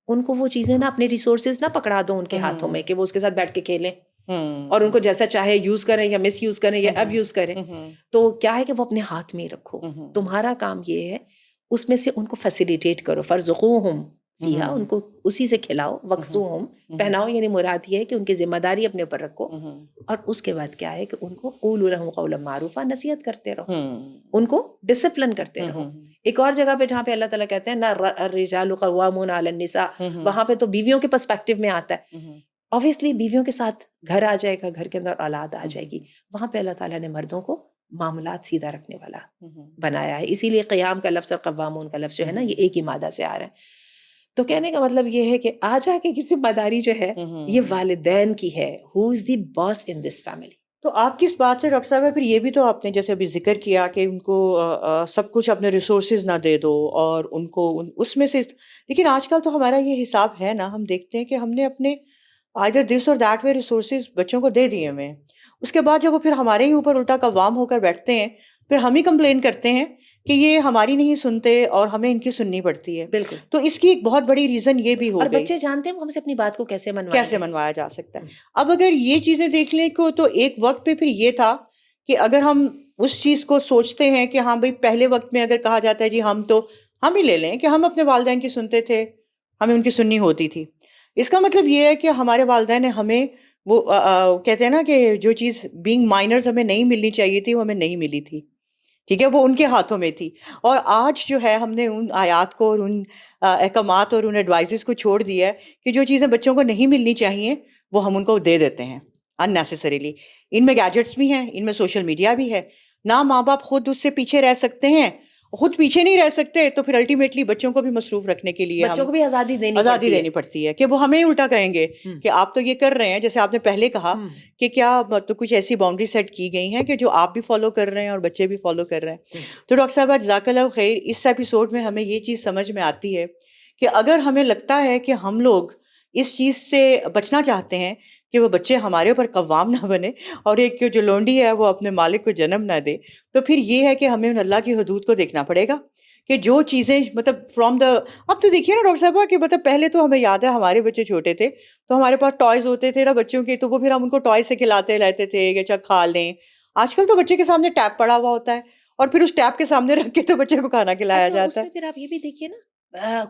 ان کو وہ چیزیں نا اپنے ریسورسز نہ پکڑا دو ان کے ہاتھوں میں کہ وہ اس کے ساتھ بیٹھ کے کھیلیں اور ان کو جیسا چاہے یوز کریں یا مس یوز کریں یا اب یوز کریں، تو کیا ہے کہ وہ اپنے ہاتھ میں ہی رکھو، تمہارا کام یہ ہے اس میں سے ان کو فیسیلیٹیٹ کرو، فَارْزُقُوهُمْ فِيهَا، ان کو اسی سے کھلاؤ، وَاكْسُوهُمْ پہناؤ، یعنی مراد یہ ہے کہ ان کی ذمہ داری اپنے اوپر رکھو، اور اس کے بعد کیا ہے کہ ان کو قُولُوا لَهُمْ قَوْلًا مَّعْرُوفًا نصیحت کرتے رہو، ان کو ڈسپلن کرتے رہو۔ ایک اور جگہ پہ جہاں پہ اللہ تعالیٰ کہتے ہیں نا الرجال قوامون علی النساء، وہاں پہ تو بیویوں کے پرسپیکٹو میں آتا ہے، اوبویسلی بیویوں کے ساتھ گھر آ جائے گا، گھر کے اندر اولاد آ جائے گی، وہاں پہ اللہ تعالیٰ نے مردوں کو معاملات سیدھا رکھنے والا بنایا ہے، اسی لیے قیام کا لفظ اور قوامون کا لفظ جو ہے نا یہ ایک ہی مادہ سے آ رہا ہے۔ تو کہنے کا مطلب یہ ہے کہ آ جا کے کی ذمہ داری جو ہے یہ والدین کی ہے، ہو از دی باس ان دس فیملی۔ تو آپ کس بات سے ڈاکٹر صاحب ہے، پھر یہ بھی تو آپ نے جیسے ابھی ذکر کیا کہ ان کو سب کچھ اپنے ریسورسز نہ دے دو اور ان کو اس میں سے، لیکن آج کل تو ہمارا یہ حساب ہے نا، ہم دیکھتے ہیں کہ ہم نے اپنے آئدر دس اور دیٹ وے ریسورسز بچوں کو دے دیے ہمیں، اس کے بعد جب وہ پھر ہمارے ہی اوپر الٹا قوام ہو کر بیٹھتے ہیں، پھر ہم ہی کمپلین کرتے ہیں کہ یہ ہماری نہیں سنتے اور ہمیں ان کی سننی پڑتی ہے۔ بالکل، تو اس کی ایک بہت بڑی ریزن یہ بھی ہو اور گئی، بچے جانتے ہیں وہ ہم سے اپنی بات کو کیسے منوایا جا سکتا ہے۔ اب اگر یہ چیزیں دیکھ لیں کو، تو ایک وقت پہ پھر یہ تھا کہ اگر ہم اس چیز کو سوچتے ہیں کہ ہاں بھائی پہلے وقت میں اگر کہا جاتا ہے جی ہم ہی لے لیں کہ ہم اپنے والدین کی سنتے تھے، ہمیں ان کی سننی ہوتی تھی، اس کا مطلب یہ ہے کہ ہمارے والدین نے ہمیں وہ کہتے ہیں نا کہ جو چیز بینگ مائنرز ہمیں نہیں ملنی چاہیے تھی وہ ہمیں نہیں ملی تھی، ٹھیک ہے، وہ ان کے ہاتھوں میں تھی، اور آج جو ہے ہم نے ان آیات کو اور ان احکامات اور ان ایڈوائزز کو چھوڑ دیا ہے کہ جو چیزیں بچوں کو نہیں ملنی چاہیے وہ ہم ان کو دے دیتے ہیں اننیسیسریلی۔ ان میں گیجٹس بھی ہیں، ان میں سوشل میڈیا بھی ہے، نہ ماں باپ خود اس سے پیچھے رہ سکتے ہیں، خود پیچھے نہیں رہ سکتے تو پھر الٹیمیٹلی بچوں کو بھی مصروف رکھنے کے لیے بچوں کو بھی آزادی دینی پڑتی ہے کہ وہ ہمیں الٹا کہیں گے کہ آپ تو یہ کر رہے ہیں، جیسے آپ نے پہلے کہا کہ کیا تو کچھ ایسی باؤنڈری سیٹ کی گئی ہیں کہ جو آپ بھی فالو کر رہے ہیں اور بچے بھی فالو کر رہے ہیں۔ تو ڈاکٹر صاحبہ جزاک اللہ خیر، اس ایپیسوڈ میں ہمیں یہ چیز سمجھ میں آتی ہے کہ اگر ہمیں لگتا ہے کہ ہم لوگ اس چیز سے بچنا چاہتے ہیں کہ وہ بچے ہمارے اوپر قوام نہ بنے اور ایک جو لونڈی ہے وہ اپنے مالک کو جنم نہ دے، تو پھر یہ ہے کہ ہمیں ان اللہ کی حدود کو دیکھنا پڑے گا کہ جو چیزیں مطلب اب تو دیکھیے نا ڈاکٹر صاحبہ کہ مطلب پہلے تو ہمیں یاد ہے ہمارے بچے چھوٹے تھے تو ہمارے پاس ٹوائز ہوتے تھے نا بچوں کے، تو وہ پھر ہم ان کو ٹوائز سے کھلاتے رہتے تھے کہ چل کھا لیں۔ آج کل تو بچے کے سامنے ٹیب پڑا ہوا ہوتا ہے اور پھر اس ٹیب کے سامنے رکھ کے تو بچے کو کھانا کھلایا جاتا ہے۔ پھر آپ یہ بھی دیکھیے نا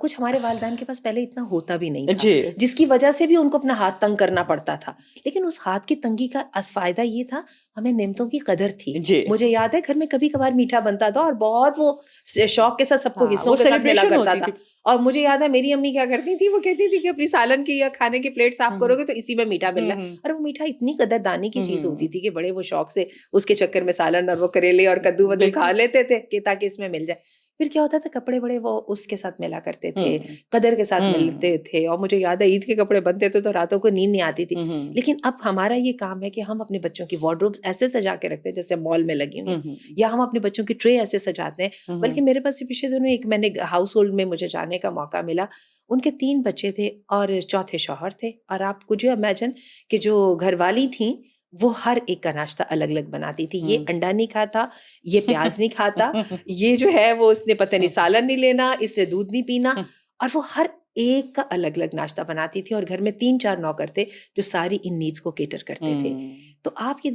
کچھ ہمارے والدین کے پاس پہلے اتنا ہوتا بھی نہیں تھا، جی جس کی وجہ سے بھی ان کو اپنا ہاتھ تنگ کرنا پڑتا تھا، لیکن اس ہاتھ کی تنگی کا فائدہ یہ تھا ہمیں نعمتوں کی قدر تھی. جی مجھے یاد ہے گھر میں کبھی کبھار میٹھا بنتا تھا اور بہت وہ شوق کے ساتھ سب کو ہاں حصوں وہ کے ساتھ ملا سیلیبریشن کرتا ہوتی تھا. تھی. اور مجھے یاد ہے میری امی کیا کرتی تھی، وہ کہتی تھی کہ اپنی سالن کی یا کھانے کی پلیٹ صاف کرو گے تو اسی میں میٹھا ملنا ہے. اور وہ میٹھا اتنی قدردانی کی چیز ہوتی تھی کہ بڑے وہ شوق سے اس کے چکر میں سالن اور وہ کریلے اور کدو ودو کھا لیتے تھے کہ تاکہ اس میں مل جائے. پھر کیا ہوتا تھا کپڑے بڑے وہ اس کے ساتھ ملا کرتے تھے، قدر کے ساتھ ملتے تھے. اور مجھے یاد ہے عید کے کپڑے بنتے تھے تو راتوں کو نیند نہیں آتی تھی. لیکن اب ہمارا یہ کام ہے کہ ہم اپنے بچوں کی وارڈروب ایسے سجا کے رکھتے ہیں جیسے مال میں لگی ہوئی، یا ہم اپنے بچوں کی ٹرے ایسے سجاتے ہیں. بلکہ میرے پاس پچھلے دنوں ایک میں نے ہاؤس ہولڈ میں مجھے جانے کا موقع ملا. ان کے 3 بچے تھے اور چوتھے شوہر تھے. اور آپ کچھ امیجن کہ جو گھر والی تھیں وہ ہر ایک کا ناشتہ الگ الگ بناتی تھی. یہ انڈا نہیں کھاتا، یہ پیاز نہیں کھاتا، یہ جو ہے وہ اس نے پتہ نہیں سالن نہیں لینا، اس نے دودھ نہیں پینا. اور وہ ہر ایک کا الگ الگ ناشتہ بناتی تھی. اور گھر میں 3-4 نوکر تھے جو ساری ان نیڈس کو کیٹر کرتے تھے. تو آپ یہ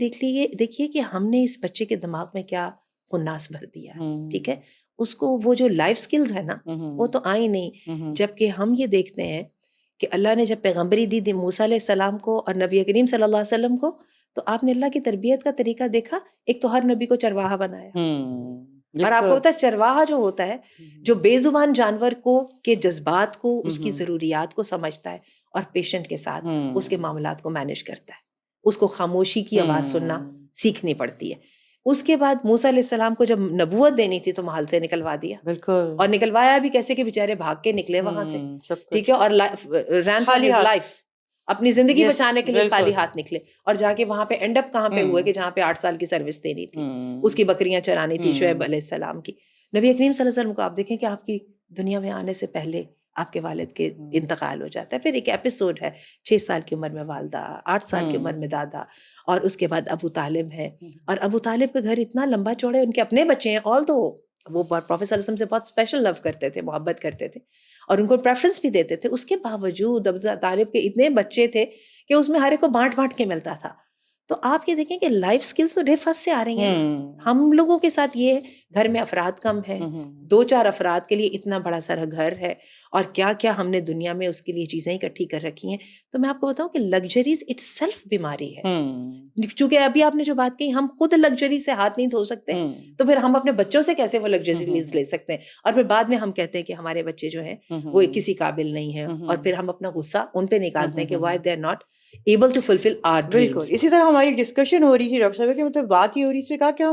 دیکھیے کہ ہم نے اس بچے کے دماغ میں کیا خناس بھر دیا. ٹھیک ہے، اس کو وہ جو لائف سکلز ہے نا وہ تو آئی نہیں. جبکہ ہم یہ دیکھتے ہیں کہ اللہ نے جب پیغمبری دی موسیٰ علیہ السلام کو اور نبی کریم صلی اللہ علیہ وسلم کو، تو آپ نے اللہ کی تربیت کا طریقہ دیکھا. ایک تو ہر نبی کو چرواہا بنایا. اور آپ کو پتا ہے چرواہا جو ہوتا ہے جو بے زبان جانور کو کے جذبات کو، اس کی ضروریات کو سمجھتا ہے اور پیشنٹ کے ساتھ اس کے معاملات کو مینیج کرتا ہے. اس کو خاموشی کی آواز سننا سیکھنی پڑتی ہے. اس کے بعد موسیٰ علیہ السلام کو جب نبوت دینی تھی تو محل سے نکلوا دیا. بالکل. اور نکلوایا بھی کیسے کہ بیچارے بھاگ کے نکلے وہاں سے. ٹھیک ہے، اور رین فار ہز لائف، اپنی زندگی بچانے کے لیے خالی ہاتھ نکلے. اور جا کے وہاں پہ اینڈ اپ کہاں پہ ہوئے کہ جہاں پہ 8 سال کی سروس دینی تھی، اس کی بکریاں چرانی تھی شعیب علیہ السلام کی. نبی کریم صلی اللہ علیہ وسلم کو آپ دیکھیں کہ آپ کی دنیا میں آنے سے پہلے آپ کے والد کے انتقال ہو جاتا ہے. پھر ایک ایپیسوڈ ہے 6 سال کی عمر میں والدہ، 8 سال کی عمر میں دادا، اور اس کے بعد ابو طالب ہے. اور ابو طالب کا گھر اتنا لمبا چوڑا ہے، ان کے اپنے بچے ہیں، آل دو وہ پروفیسر صلی اللہ علیہ وسلم سے بہت اسپیشل لو کرتے تھے، محبت کرتے تھے اور ان کو پریفرنس بھی دیتے تھے. اس کے باوجود ابو طالب کے اتنے بچے تھے کہ اس میں ہر ایک کو بانٹ بانٹ کے ملتا تھا. تو آپ یہ دیکھیں کہ لائف سکلز تو ڈے فرسٹ سے آ رہی ہیں. ہم لوگوں کے ساتھ یہ ہے گھر میں افراد کم ہے، 2-4 افراد کے لیے اتنا بڑا سارا گھر ہے، اور کیا کیا ہم نے دنیا میں اس کے لیے چیزیں اکٹھی کر رکھی ہیں. تو میں آپ کو بتاؤں کہ لگژریز اٹ سیلف بیماری ہے. چونکہ ابھی آپ نے جو بات کہی ہم خود لگژری سے ہاتھ نہیں دھو سکتے تو پھر ہم اپنے بچوں سے کیسے وہ لگژریز لے سکتے ہیں. اور پھر بعد میں ہم کہتے ہیں کہ ہمارے بچے جو ہیں وہ کسی قابل نہیں ہیں، اور پھر ہم اپنا غصہ ان پہ نکالتے ہیں کہ why they are not able to fulfil our dreams. بالکل اسی طرح ہماری ڈسکشن ہو رہی تھی ڈاکٹر صاحب کہ مطلب بات یہ ہو رہی تھی کہ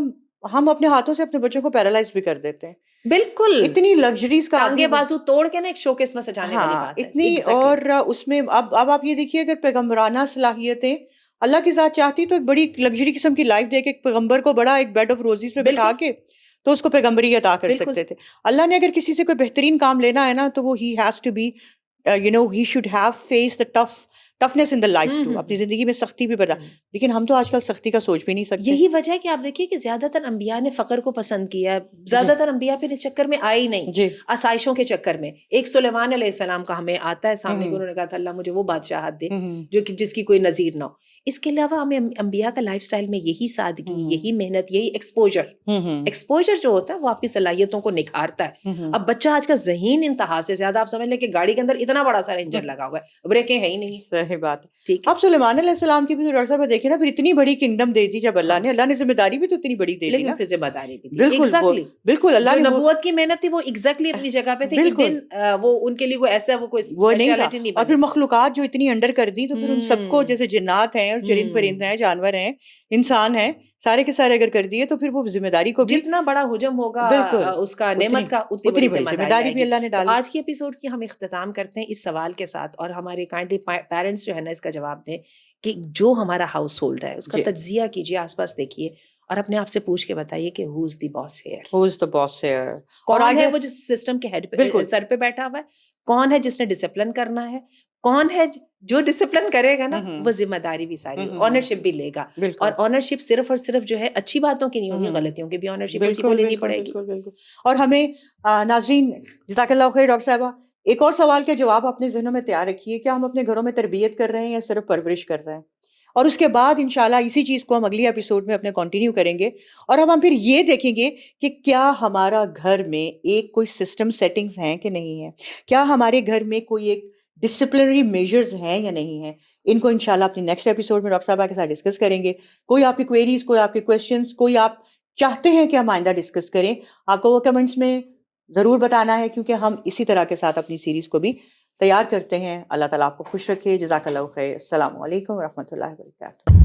ہم اپنے ہاتھوں سے اپنے بچوں کو پیرالائز بھی کر دیتے ہیں. بالکل اتنی لگژریز کا ٹانگے بازو توڑ کے نا ایک شوکیس میں سجانے والی بات ہے اتنی. اور اس میں اب آپ یہ دیکھیے اگر پیغمبرانہ صلاحیتیں اللہ کی ذات چاہتی تو ایک بڑی لگژری قسم کی لائف دے کے ایک پیغمبر کو بڑا ایک بیڈ آف روزیز پہ بٹھا کے تو اس کو پیغمبری عطا کر سکتے تھے. اللہ نے اگر کسی سے کوئی بہترین کام لینا ہے نا تو وہ ہی has to be he should have face the toughness in the life too. اپنی زندگی میں سختی بھی بڑھا. لیکن ہم تو آج کل سختی کا سوچ بھی نہیں سکتے. یہی وجہ ہے کہ آپ دیکھیے کہ زیادہ تر انبیاء نے فقر کو پسند کیا ہے. زیادہ تر انبیاء پھر اس چکر میں آئے ہی نہیں آسائشوں کے چکر میں. ایک سلیمان علیہ السلام کا ہمیں آتا ہے سامنے کہ انہوں نے کہا تھا اللہ مجھے وہ بادشاہت دے جو کہ جس کی کوئی نظیر نہ ہو. اس کے علاوہ ہمیں انبیاء کا لائف سٹائل میں یہی سادگی، یہی محنت، یہی ایکسپوجر جو ہوتا ہے وہ آپ کی صلاحیتوں کو نکھارتا ہے. اب بچہ آج کا ذہین انتہا سے زیادہ آپ سمجھ لیں کہ گاڑی کے اندر اتنا بڑا سارا انجن لگا ہوا ہے، بریکیں ہے ہی نہیں. صحیح بات. ٹھیک اب سلیمان علیہ السلام کی بھی تو ڈاکٹر صاحب دیکھیں نا، پھر اتنی بڑی کنگڈم دے دی جب اللہ نے ذمہ داری بھی تو اتنی بڑی دے دی. لیکن پھر ذمہ داری بھی تھی. بالکل بالکل اللہ نے نبوت کی محنت تھی وہ ایگزیکٹلی اپنی جگہ پہ تھی. وہ ان کے لیے کوئی ایسا وہ نہیں تھا. اور پھر مخلوقات جو اتنی انڈر کر دی تو پھر ان سب کو جیسے جنات ہیں اور چرند پرند ہیں، جانور ہیں، انسان ہیں، سارے کے سارے اگر کر دیے تو پھر وہ ذمہ داری کو بھی جتنا بڑا حجم ہوگا اس کا نعمت کا اتنی بڑی ذمہ داری بھی اللہ نے ڈالی. آج کی ایپیسوڈ کی ہم اختتام کرتے ہیں اس سوال کے ساتھ، اور ہمارے کائنڈلی پیرنٹس جو ہے نا اس کا جواب دیں کہ جو ہمارا ہاؤس ہولڈ ہے اس کا تجزیہ کیجیے، آس پاس دیکھیے اور اپنے آپ سے پوچھ کے بتائیے کہ ہو از دی باس ہیئر. کون ہے وہ جو سسٹم کے ہیڈ پہ سر پہ بیٹھا ہوا ہے؟ کون ہے جس نے ڈسپلن کرنا ہے؟ کون ہے جو ڈسپلن کرے گا نا وہ ذمہ داری بھی ساری آنرشپ بھی لے گا. اور آنرشپ صرف اور صرف جو ہے اچھی باتوں کی نہیں ہوگی، غلطیوں کی بھی آنرشپ اسی کو لینی پڑے گی. اور ہمیں ناظرین جزاک اللہ خیر ڈاکٹر صاحبہ، ایک اور سوال کے جواب اپنے ذہنوں میں تیار رکھیے. کیا ہم اپنے گھروں میں تربیت کر رہے ہیں یا صرف پرورش کر رہے ہیں؟ اور اس کے بعد انشاءاللہ اسی چیز کو ہم اگلی ایپیسوڈ میں اپنے کنٹینیو کریں گے، اور اب ہم پھر یہ دیکھیں گے کہ کیا ہمارا گھر میں ایک کوئی سسٹم سیٹنگز ہیں کہ نہیں ہیں، کیا ہمارے گھر میں کوئی ایک ڈسپلنری میجرز ہیں یا نہیں ہیں. ان کو انشاءاللہ اپنی نیکسٹ ایپیسوڈ میں ڈاکٹر صاحبہ کے ساتھ ڈسکس کریں گے. کوئی آپ کی کوئریز، کوئی آپ کے کویشچنس، کوئی آپ چاہتے ہیں کہ ہم آئندہ ڈسکس کریں، آپ کو وہ کمنٹس میں ضرور بتانا ہے، کیونکہ ہم اسی طرح کے ساتھ اپنی سیریز کو بھی تیار کرتے ہیں. اللہ تعالیٰ آپ کو خوش رکھے. جزاک اللہ خیر. السلام علیکم ورحمۃ اللہ وبرکاتہ.